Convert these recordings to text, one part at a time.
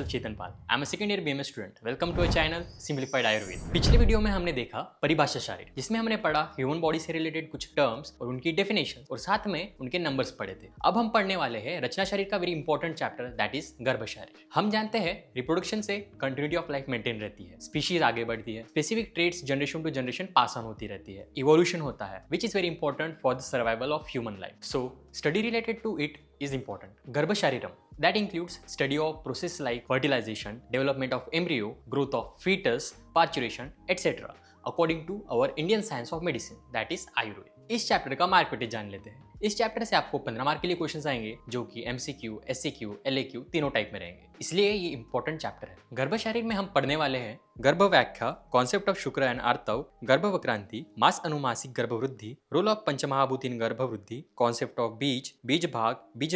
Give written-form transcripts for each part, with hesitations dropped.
myself Chetan Pal. I'm a second year BMS student. Welcome to our channel Simplified Ayurveda. पिछले video में हमने देखा परिभाषा शारीर, जिसमें हमने पढ़ा ह्यूमन बॉडी से रिलेटेड कुछ टर्म्स और उनकी डेफिनेशन और साथ में उनके नंबर्स पढ़े थे। अब हम पढ़ने वाले हैं रचना शारीर का very important chapter, that is गर्भ शारीर। हम जानते हैं रिप्रोडक्शन से कंटिन्यूटी ऑफ लाइफ मेंटेन रहती है, स्पीशीज आगे बढ़ती है, specific traits generation to generation pass on होती रहती है, इवोल्यूशन होता है, which is very important for the survival of human life. So study related to it is important. Garbha Shariram, that includes study of process like fertilization, development of embryo, growth of fetus, parturition, etc. according to our Indian science of medicine, that is Ayurveda. इस chapter का mark weightage जान लेते हैं। इस chapter से आपको 15 mark के लिए क्वेश्चंस आएंगे, जो कि MCQ, SCQ, LAQ तीनों टाइप में रहेंगे, इसलिए ये इंपॉर्टेंट चैप्टर है। गर्भ शारीर में हम पढ़ने वाले हैं गर्भ व्याख्या, कॉन्सेप्ट ऑफ शुक्र एंड आर्तव, गर्भ वक्रांति, मास अनुमासिक गर्भ वृद्धि, रोल ऑफ पंचमहाभूत इन गर्भ वृद्धि, कॉन्सेप्ट ऑफ बीज, बीज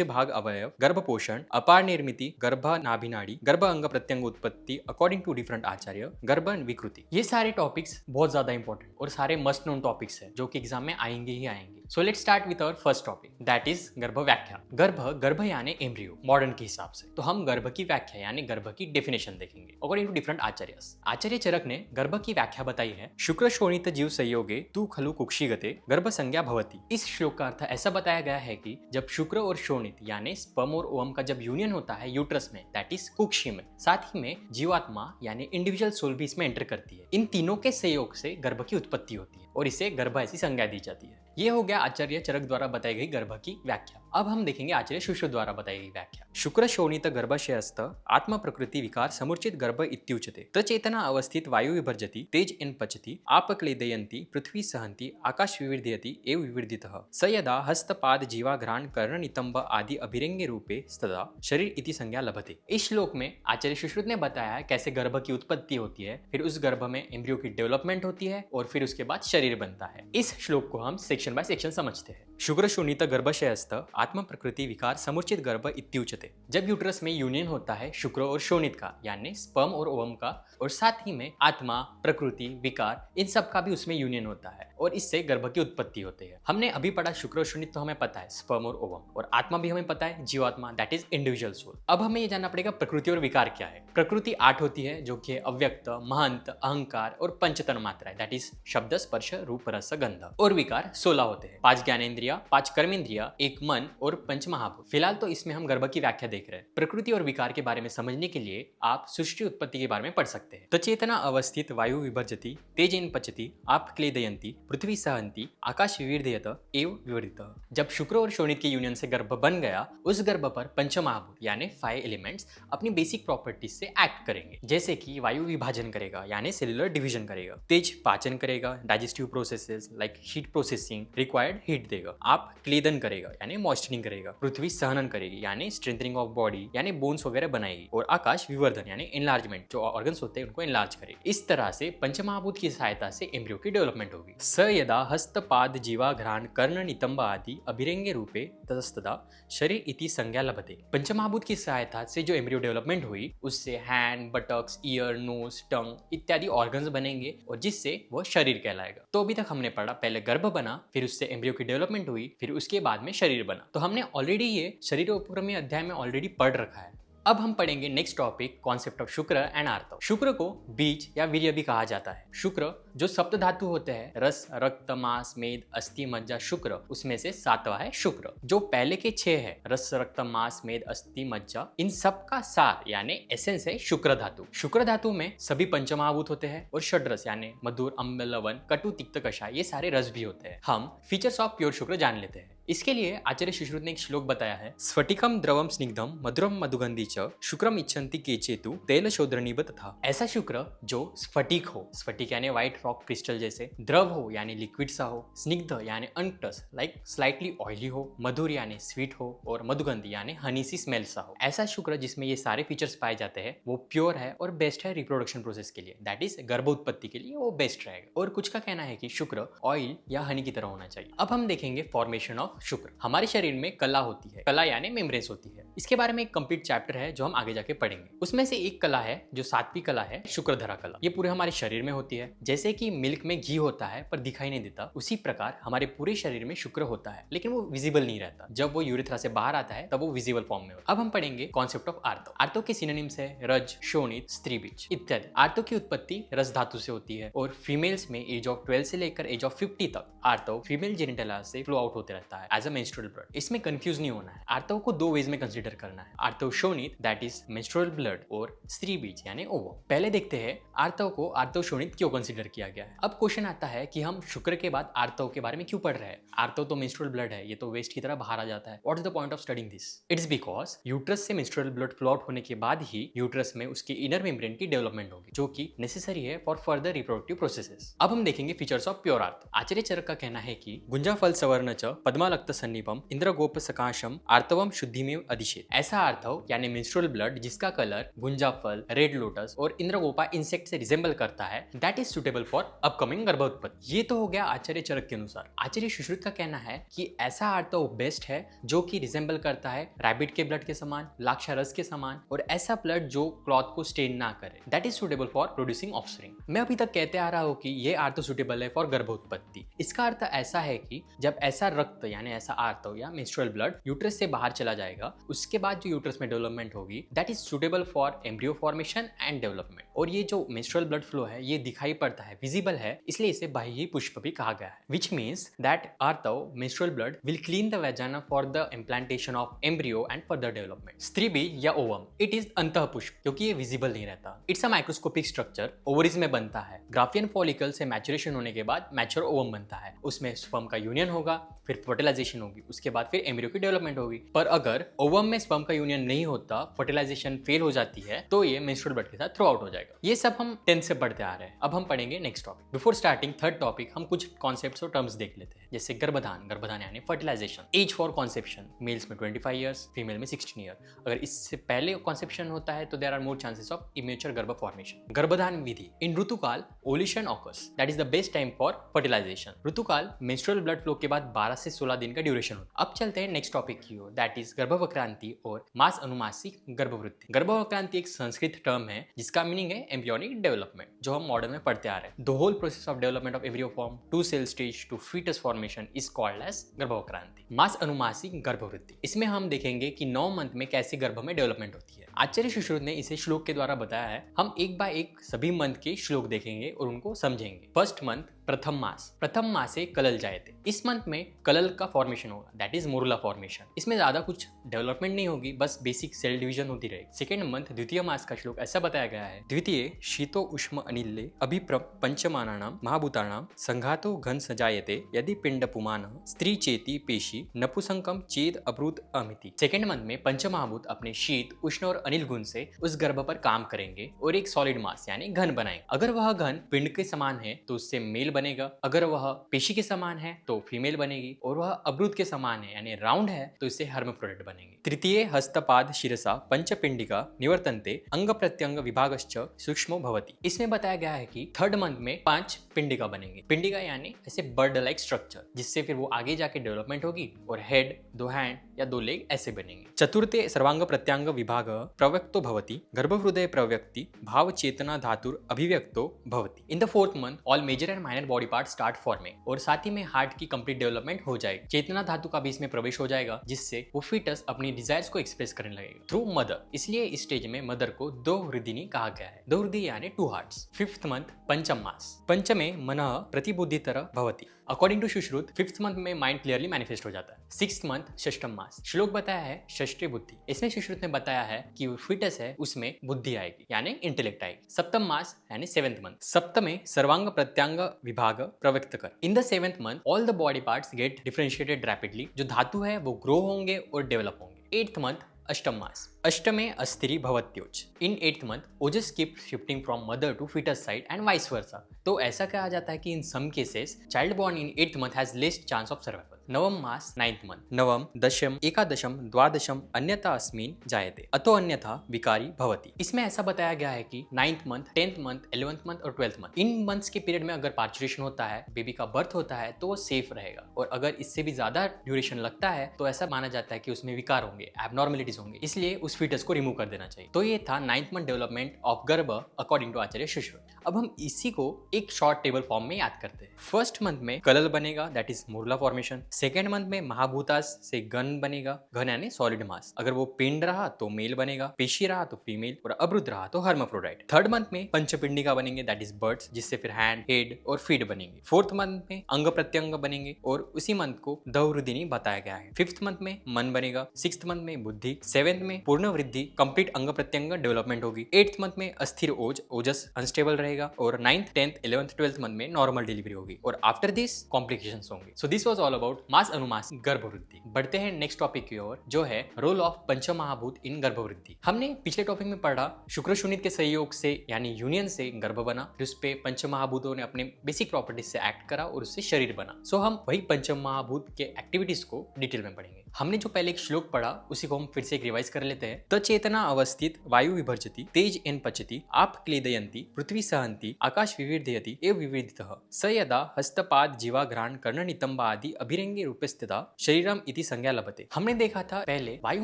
भाग अवयव, गर्भ पोषण, अपार निर्मिति, गर्भ नाभिनाड़ी, गर्भ अंग प्रत्यंग उत्पत्ति अकॉर्डिंग टू डिफरेंट आचार्य, गर्भ विकृति। ये सारे टॉपिक्स बहुत ज्यादा इंपॉर्टेंट और सारे मस्ट नोन टॉपिक्स है, जो कि एग्जाम में आएंगे ही आएंगे। So let's start with our first topic, that is गर्भ व्याख्या। गर्भ यानी एम्ब्रियो मॉडर्न के हिसाब से, तो हम गर्भ की व्याख्या यानी गर्भ की डेफिनेशन देखेंगे अकॉर्डिंग टू डिफरेंट आचार्यस। आचार्य चरक ने गर्भ की व्याख्या बताई है, शुक्र शोणित जीव संयोगे तू खलु कुक्षिगते गर्भ संज्ञा भवति। इस श्लोक का अर्थ ऐसा बताया गया है कि जब शुक्र और शोणित यानी स्पर्म और ओवम का जब यूनियन होता है यूट्रस में, दैट इज कुक्षी में, साथ ही में जीवात्मा यानी इंडिविजुअल सोल भी इसमें एंटर करती है। इन तीनों के सहयोग से गर्भ की उत्पत्ति होती है और इसे गर्भ ऐसी संज्ञा दी जाती है। ये हो गया आचार्य चरक द्वारा बताई गई गर्भ की व्याख्या। अब हम देखेंगे आचार्य शुश्रु द्वारा बताई गई व्याख्या। शुक्र शोणित गर्भाशयस्थ आत्म प्रकृति विकार समुचित गर्भ इत्युच्यते। तचेतना अवस्थित वायु विभर्जति तेज इन पचति आप क्लेदयन्ति पृथ्वी सहन्ति आकाश विवर्धयति एव विवर्धितः स यदा हस्तपाद जीवा घ्राण कर्ण नितंब आदि अभिरंगे रूपे तदा शरीर इति संज्ञा लभते। इस श्लोक में आचार्य शुश्रुत ने बताया है कैसे गर्भ की उत्पत्ति होती है, फिर उस गर्भ में एम्ब्रियो की डेवलपमेंट होती है और फिर उसके बाद शरीर बनता है। इस श्लोक को हम सेक्शन बाय सेक्शन समझते हैं। शुक्र शोणित गर्भाशयस्थ आत्म प्रकृति विकार समुचित गर्भ इत्युच्यते। जब यूट्रस में यूनियन होता है शुक्र और शोणित का यानी स्पर्म और ओवम का, और साथ ही में आत्मा, प्रकृति, विकार, इन सब का भी उसमें यूनियन होता है और इससे गर्भ की उत्पत्ति होती है। हमने अभी पढ़ा शुक्र और शोणित तो हमें पता है, स्पर्म और ओवम, और आत्मा भी हमें पता है, जीवात्मा, दैट इज इंडिविजुअल सोल। अब हमें ये जानना पड़ेगा प्रकृति और विकार क्या है। प्रकृति 8 होती है, जो कि अव्यक्त, महंत, अहंकार और पंचतन मात्रा है, दैट इज शब्द, स्पर्श, रूप, रस, गंध। और विकार 16 होते हैं, 5 ज्ञानेंद्रिया, 5 कर्मेंद्रिया, 1 मन और 5 महाभूत। फिलहाल तो इसमें हम गर्भ की व्याख्या देख रहे हैं। प्रकृति और विकार के बारे में समझने के लिए आप सृष्टि उत्पत्ति के बारे में पढ़ सकते हैं। तो चेतना अवस्थित वायु विभर्जति तेजेन पचति आप क्लेदयन्ति पृथ्वी सहन्ति आकाश विवर्धयत एव विवर्धितः। जब शुक्र और शोणित के यूनियन से गर्भ बन गया, उस गर्भ पर पंचमहाभूत यानी 5 एलिमेंट्स अपनी बेसिक प्रॉपर्टीज से एक्ट करेंगे, जैसे कि वायु विभाजन करेगा यानी सेलुलर डिवीजन करेगा, तेज पाचन करेगा, digestive processes like heat processing required heat देगा, आप क्लेदन करेगा यानी मॉइस्चरिंग करेगा, पृथ्वी सहनन करेगी यानी स्ट्रेंथनिंग ऑफ बॉडी यानी बोन्स वगैरह बनाएगी, और आकाश विवर्धन यानी एनलार्जमेंट, जो ऑर्गन्स होते हैं उनको एनलार्ज करेगी। इस तरह से पंचमहाभूत की सहायता से एम्ब्रियो की डेवलपमेंट होगी। स यदा हस्तपाद जीवा घ्राण कर्ण नितंब आदि अभिरंगे रूपे ततस्तदा शरीर इति संज्ञा लभते। पंचमहाभूत की सहायता से जो एम्ब्रियो डेवलपमेंट हुई, उससे हैंड, बटक्स, ईयर, नोज, टंग इत्यादि ऑर्गन्स बनेंगे और जिससे वो शरीर कहलाएगा। तो अभी तक हमने पढ़ा, पहले गर्भ बना, फिर उससे एम्ब्रियो की डेवलपमेंट हुई, फिर उसके बाद में शरीर बना। तो हमने ऑलरेडी ये शरीर उपक्रमी अध्याय में ऑलरेडी पढ़ रखा है। अब हम पढ़ेंगे नेक्स्ट टॉपिक, कॉन्सेप्ट ऑफ शुक्र एंड आर्तव। शुक्र को बीज या वीर्य भी कहा जाता है। शुक्र जो सप्त धातु होते हैं, रस, रक्त, मांस, मेद, अस्थि, मज्जा, शुक्र, उसमें से 7वां है शुक्र। जो पहले के 6 है, रस, रक्त, मांस, मेद, अस्थि, मज्जा, इन सब का सार यानी एसेंस है शुक्र धातु। शुक्र धातु में सभी पंचमहाभूत होते हैं और षड्रस यानी मधुर, अम्ल, लवण, कटु, तिक्त, कषाय, ये सारे रस भी होते हैं। हम फीचर्स ऑफ प्योर शुक्र जान लेते हैं। इसके लिए आचार्य शुश्रुत ने एक श्लोक बताया है, स्फटिकम द्रवम स्निग्धम मधुरम मधुगंधी च शुक्रम इच्छन्ति केचेतु तेल शोधरणीब तथा। ऐसा शुक्र जो स्फटिक हो, स्फटिक यानी व्हाइट रॉक क्रिस्टल जैसे, द्रव हो यानी लिक्विड सा हो, स्निग्ध यानी अनटस लाइक स्लाइटली ऑयली हो, मधुर यानी स्वीट हो, और मधुगंधी यानी हनी सी स्मेल सा हो। ऐसा शुक्र जिसमें ये सारे फीचर्स पाए जाते हैं वो प्योर है और बेस्ट है रिप्रोडक्शन प्रोसेस के लिए, दैट इज गर्भ उत्पत्ति के लिए वो बेस्ट रहेगा। और कुछ का कहना है कि शुक्र ऑयल या हनी की तरह होना चाहिए। अब हम देखेंगे फॉर्मेशन ऑफ शुक्र। हमारे शरीर में कला होती है, कला यानी मेम्ब्रेन्स होती है। इसके बारे में एक कंप्लीट चैप्टर है जो हम आगे जाके पढ़ेंगे। उसमें से एक कला है जो 7वीं कला है, शुक्रधरा कला। ये पूरे हमारे शरीर में होती है। जैसे जैसे कि मिल्क में घी होता है पर दिखाई नहीं देता, उसी प्रकार हमारे पूरे शरीर में शुक्र होता है लेकिन वो विजिबल नहीं रहता। जब वो यूरेथ्रा से बाहर आता है तब वो विजिबल फॉर्म में होता है। अब हम पढ़ेंगे कॉन्सेप्ट ऑफ आर्तो। आर्तो के सिनोनिम्स है रज, शोणित, स्त्रीबीज इत्यादि। आर्तो की उत्पत्ति रस धातु से होती है और फीमेल्स में एज ऑफ 12 से लेकर एज ऑफ 50 तक आर्तो फीमेल जेनिटला से फ्लो आउट होते रहता है एज अ मेंस्ट्रुअल ब्लड। इसमें कंफ्यूज नहीं होना है। आर्तो को दो वेज में कंसीडर करना है, आर्तो शोणित दैट इज मेंस्ट्रुअल ब्लड और स्त्रीबीज यानी ओवम। पहले देखते हैं आर्तो को आर्तो शोणित क्यों कंसीडर किया गया है। अब क्वेश्चन आता है कि हम शुक्र के बाद आर्तो के बारे में क्यों पढ़ रहे हैं। आर्तो तो मेंस्ट्रुअल ब्लड है, ये तो वेस्ट की तरह बाहर आ जाता है। What is the point of studying this? It's because uterus से मेंस्ट्रुअल ब्लड फ्लो आउट होने के बाद ही यूट्रस में उसकी इनर मेम्ब्रेन की डेवलपमेंट होगी जो कि नेसेसरी है फॉर फर्दर रिप्रोडक्टिव प्रोसेसेस। अब हम देखेंगे फीचर्स ऑफ प्योर आर्तो। आचार्य चरक का कहना है कि गुंजाफल सवर्ण च पद्मालक्त सन्निपम इंद्रगोप सकाशम आर्तवम शुद्धिमेव अधिशेत। ऐसा आर्तव यानी मेंस्ट्रुअल ब्लड जिसका कलर गुंजाफल, रेड लोटस और इंद्रगोपा इंसेक्ट से रिजेंबल करता है, that is suitable for upcoming गर्भोत्पत्ति। ये तो हो गया आचार्य चरक के अनुसार। आचार्य सुश्रुत का कहना है कि ऐसा आर्तव बेस्ट है जो कि रिजेंबल करता है रैबिट के ब्लड के समान, लाक्षारस के समान, और ऐसा ब्लड जो क्लॉथ को स्टेन ना करे, that is suitable for producing offspring. मैं अभी तक कहते आ रहा हूं कि ये आर्तव सुटेबल है फॉर गर्भोत्पत्ति। इसका अर्थ ऐसा है कि जब ऐसा रक्त यानी ऐसा आर्तव या मेंस्ट्रुअल ब्लड यूट्रस से बाहर चला जाएगा, उसके बाद जो यूट्रस में डेवलपमेंट होगी that is suitable for embryo formation and development. और ये जो मेंस्ट्रुअल ब्लड फ्लो है ये दिखाई पड़ता है, विजिबल है, इसलिए इसे बाह्य पुष्प भी कहा गया है। विच मीन्स दैट आर्तव menstrual blood will clean the vagina for the implantation of embryo and further development. स्त्रीबीज या ओवम इट इज अंतःपुष्प क्योंकि ये विजिबल नहीं रहता। It's a microscopic structure, ovaries में बनता है। ग्राफियन फॉलिकल से मैचुरेशन होने के बाद मैच्योर ओवम बनता है। उसमें स्पर्म का यूनियन होगा, फिर फर्टिलाइजेशन होगी, उसके बाद फिर एम्ब्रियो की डेवलपमेंट होगी। पर अगर ओवम में स्पर्म का यूनियन नहीं होता, फर्टिलाइजेशन फेल हो जाती है, तो ये मेंस्ट्रुअल ब्लड के साथ थ्रू आउट हो जाएगा। ये सब हम 10th से पढ़ते आ रहे हैं। अब हम पढ़ेंगे next topic. Before starting third topic हम कुछ कॉन्सेप्ट्स और टर्म्स देख लेते हैं, जैसे गर्भधान। गर्भधान यानी fertilisation. As for conception, males में 25 ईयर्स, फीमेल में 16 ईयर। अगर इससे पहले कॉन्सेप्शन होता है तो there are more chances of immature गर्भ फॉर्मेशन। गर्भधान विधि इन ऋतुकाल ovulation occurs, that is the best time for fertilisation. ऋतुकाल मेंस्ट्रुअल ब्लड फ्लो के बाद 12 से 16 दिन का ड्यूरेशन होता है। अब चलते हैं नेक्स्ट टॉपिक की ओर, दैट इज गर्भवक्रांति और मास अनुमासिक गर्भवृद्धि। गर्भवक्रांति एक संस्कृत टर्म है जिसका मीनिंग है एम्ब्रियोनिक डेवलपमेंट, जो हम मॉडर्न में पढ़ते आ रहे हैं। The whole process of development of embryo from two cell stage to foetus formation is called as गर्भवक्रांति। मास अनुमासिक गर्भवृद्धि, इसमें हम देखेंगे कि 9 मंथ में कैसे गर्भ में डेवलपमेंट होती है। आचार्य सुश्रुत ने इसे श्लोक के द्वारा बताया है। हम एक बाय एक सभी मंथ के श्लोक देखेंगे और उनको समझेंगे। फर्स्ट मंथ प्रथम मास, प्रथम मासे कलल जायते। इस मंथ में कलल का फॉर्मेशन होगा, दैट इज मोरुला फॉर्मेशन। इसमें ज्यादा कुछ डेवलपमेंट नहीं होगी, बस बेसिक सेल डिवीजन होती रहेगी। सेकेंड मंथ द्वितीय मास का श्लोक ऐसा बताया गया है, द्वितीय शीतो उष्म अनिले अभिप्र पंचमानानाम महाभूतानाम संघातो घन सजायते यदि पिंड पुमान स्त्री चेती पेशी नपुसंकम चेद अभ्रुत अमिति। सेकेंड मंथ में पंचमहाभूत अपने शीत, उष्ण और अनिल गुण से उस गर्भ पर काम करेंगे और एक सॉलिड मास यानी घन बनाएंगे। अगर वह घन पिंड के समान है तो उससे मेल बनेगा, अगर वह पेशी के समान है तो फीमेल बनेगी, और वह अभ्रुत के समान है यानी राउंड है तो इससे हर्माफ्रोडिट बनेंगे। तृतीय हस्तपाद शिरसा पंचपिंडिका निवर्तन्ते अंग प्रत्यंग विभागश्च सूक्ष्मो भवति। इसमें बताया गया है कि थर्ड मंथ में 5 पिंडिका बनेंगे। पिंडिका यानी ऐसे बर्ड लाइक स्ट्रक्चर, जिससे फिर वो आगे जाके डेवलपमेंट होगी और हेड, 2 हैंड या 2 लेग ऐसे बनेंगे। चतुर्थे सर्वांग प्रत्यांग विभाग प्रव्यक्तो भवति, गर्भहृदय प्रव्यक्ति भाव चेतना धातुर अभिव्यक्तो भवति। In the fourth month all major and minor body part start forming, और साथ ही में हार्ट की कंप्लीट डेवलपमेंट हो जाएगी। चेतना धातु का भी इसमें प्रवेश हो जाएगा, जिससे वो फीटस अपनी डिजायर्स को एक्सप्रेस करने लगेगा थ्रू मदर। इसलिए इस स्टेज में मदर को दो हृदिनी कहा गया है। दो हृदय यानी 2 हार्ट्स। फिफ्थ मंथ पंचम मास, पंचमे मनः प्रतिबुद्धितर भवति। According to Sushruta fifth month में माइंड क्लियरली मैनिफेस्ट हो जाता है। सिक्स्थ मंथ षष्ठम मास, श्लोक बताया है षष्ठी बुद्धि। इसमें सुश्रुत ने बताया है कि वो फीटस है उसमें बुद्धि आएगी यानी इंटेलेक्ट आएगी। सप्तम मास यानी 7th मंथ, सप्तमे सर्वांग प्रत्यांग विभाग प्रव्यक्त कर। In the 7th month all the body parts get differentiated rapidly, जो धातु है वो ग्रो होंगे और डेवलप होंगे। 8th मंथ अष्टम मास, अष्टमे अस्थिरी भवत्योज। In 8th month ojas keep shifting from mother to foetus side and vice versa. तो ऐसा कहा जाता है कि in some cases child born in 8th month has less chance of survival. नवम मास 9th मंथ, नवम दशम एकादशम द्वादशम अन्यथा अस्मिन जायते अतो अन्यथा विकारी भवति। इसमें ऐसा बताया गया है कि 9th month, 10th month, 11th month और 12th मंथ, इन मंथ्स के पीरियड में अगर पार्चुरेशन होता है, बेबी का बर्थ होता है, तो वो सेफ रहेगा, और अगर इससे भी ज्यादा ड्यूरेशन लगता है तो ऐसा माना जाता है कि उसमें विकार होंगे, एबनॉर्मेलिटीज होंगे, इसलिए उस फीटस को रिमूव कर देना चाहिए। तो ये था 9th मंथ डेवलपमेंट ऑफ गर्भ अकॉर्डिंग टू आचार्य शुश्रुत। अब हम इसी को एक शॉर्ट टेबल फॉर्म में याद करते हैं। फर्स्ट मंथ में कलल बनेगा, that is morula formation. Second month में महाभूतास से घन बनेगा, घन यानी सॉलिड मास। अगर वो पिंड रहा तो मेल बनेगा, पेशी रहा तो फीमेल, और अब्रुद्ध रहा तो हर्माफ्रोडाइट। थर्ड मंथ में पंचपिंडिका बनेंगे, दैट इज बर्ड्स, जिससे फिर हैंड, हेड और फीट बनेंगे। फोर्थ मंथ में अंग प्रत्यंग बनेंगे, और उसी मंथ को दवृदिनी बताया गया है। फिफ्थ मंथ में मन बनेगा, सिक्स्थ मंथ में बुद्धि, सेवेंथ में पूर्ण वृद्धि, कंप्लीट अंग प्रत्यंग डेवलपमेंट होगी। एट्थ मंथ में अस्थिर ओजस अनस्टेबल रहेगा, और 9th, 10th, 11th, 12th month में नॉर्मल डिलीवरी होगी, और आफ्टर दिस कॉम्प्लिकेशंस होंगे। So this was all about मास अनुमास गर्भवृद्धि। बढ़ते हैं नेक्स्ट टॉपिक की ओर, जो है रोल ऑफ पंचमहाभूत इन गर्भवृद्धि। हमने पिछले टॉपिक में पढ़ा शुक्र शून्य के सहयोग से यानी यूनियन से गर्भ बना, फिर उस पे पंचमहाभूतों ने अपने बेसिक प्रॉपर्टीज से एक्ट करा और उससे शरीर बना। सो हम वही पंचमहाभूत के एक्टिविटीज को डिटेल में पढ़ेंगे। हमने जो पहले एक श्लोक पढ़ा उसी को हम फिर से एक रिवाइज कर लेते हैं। त चेतना अवस्थित वायु विभर्जति तेज एन पचति आप क्लेदयन्ति पृथ्वी सहन्ति आकाश विविर्धयति एव विविधतः स यदा हस्तपाद जीवा घ्राण कर्ण नितंब आदि अभिरंगे रूप स्थिता शरीरम इति संज्ञा लभते। हमने देखा था पहले वायु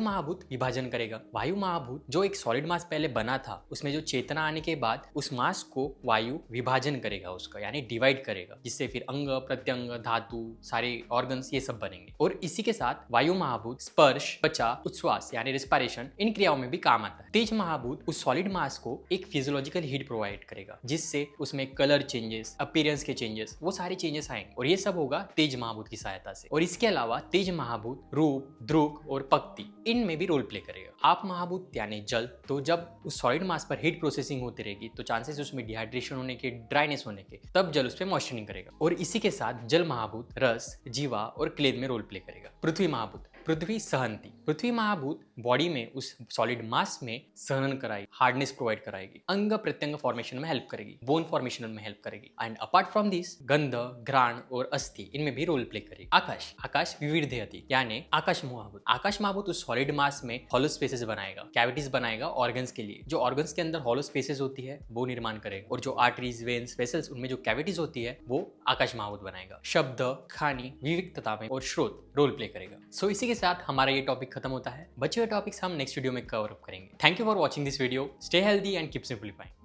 महाभूत विभाजन करेगा। वायु महाभूत जो एक सॉलिड मास पहले बना था, उसमें जो चेतना आने के बाद उस मास को वायु विभाजन करेगा, उसका यानी डिवाइड करेगा, जिससे फिर अंग प्रत्यंग धातु सारे ऑर्गन्स ये सब बनेंगे। और इसी के साथ वायु महाभूत स्पर्श, त्वचा, उच्छ्वास यानी रिस्पायरेशन, इन क्रियाओं में भी काम आता है। तेज महाभूत उस सॉलिड मास को एक फिजियोलॉजिकल हीट प्रोवाइड करेगा, जिससे उसमें कलर चेंजेस, अपीयरेंस के चेंजेस, वो सारे चेंजेस आएंगे, और ये सब होगा तेज महाभूत की सहायता से। और इसके अलावा तेज महाभूत रूप, द्रुक और पक्ति, इनमें भी रोल प्ले करेगा। आप महाभूत यानी जल, तो जब उस सॉलिड मास पर हीट प्रोसेसिंग होती रहेगी तो चांसेस उसमें डिहाइड्रेशन होने के, ड्राइनेस होने के, तब जल उस पर मॉइस्चरिंग करेगा। और इसी के साथ जल महाभूत रस, जीवा और क्लेद में रोल प्ले करेगा। पृथ्वी महाभूत पृथ्वी सहंती, पृथ्वी महाभूत बॉडी में उस सॉलिड मास में सहन कराएगी, हार्डनेस प्रोवाइड कराएगी, अंग प्रत्यंग फॉर्मेशन में हेल्प करेगी, बोन फॉर्मेशन में हेल्प करेगी। एंड अपार्ट फ्रॉम दिस गंध, घ्राण और अस्थि, इनमें भी रोल प्ले करेगी। आकाश आकाश विविधयति यानी आकाश महाभूत, आकाश महाभूत उस सॉलिड मास में हॉलो स्पेसेस बनाएगा, कैविटीज बनाएगा ऑर्गन्स के लिए। जो ऑर्गन्स के अंदर हॉलो स्पेसेस होती है वो निर्माण करेगा, और जो आर्टरीज, वेन्स, वेसल्स, उनमें जो कैविटीज होती है वो आकाश महाभूत बनाएगा। शब्द, खानी, विविधता में और श्रोत रोल प्ले करेगा। सो इसी के साथ हमारा ये टॉपिक खत्म होता है। बचे हुए टॉपिक्स हम नेक्स्ट वीडियो में कवर अप करेंगे। Thank you for watching this video. Stay healthy and keep simplifying.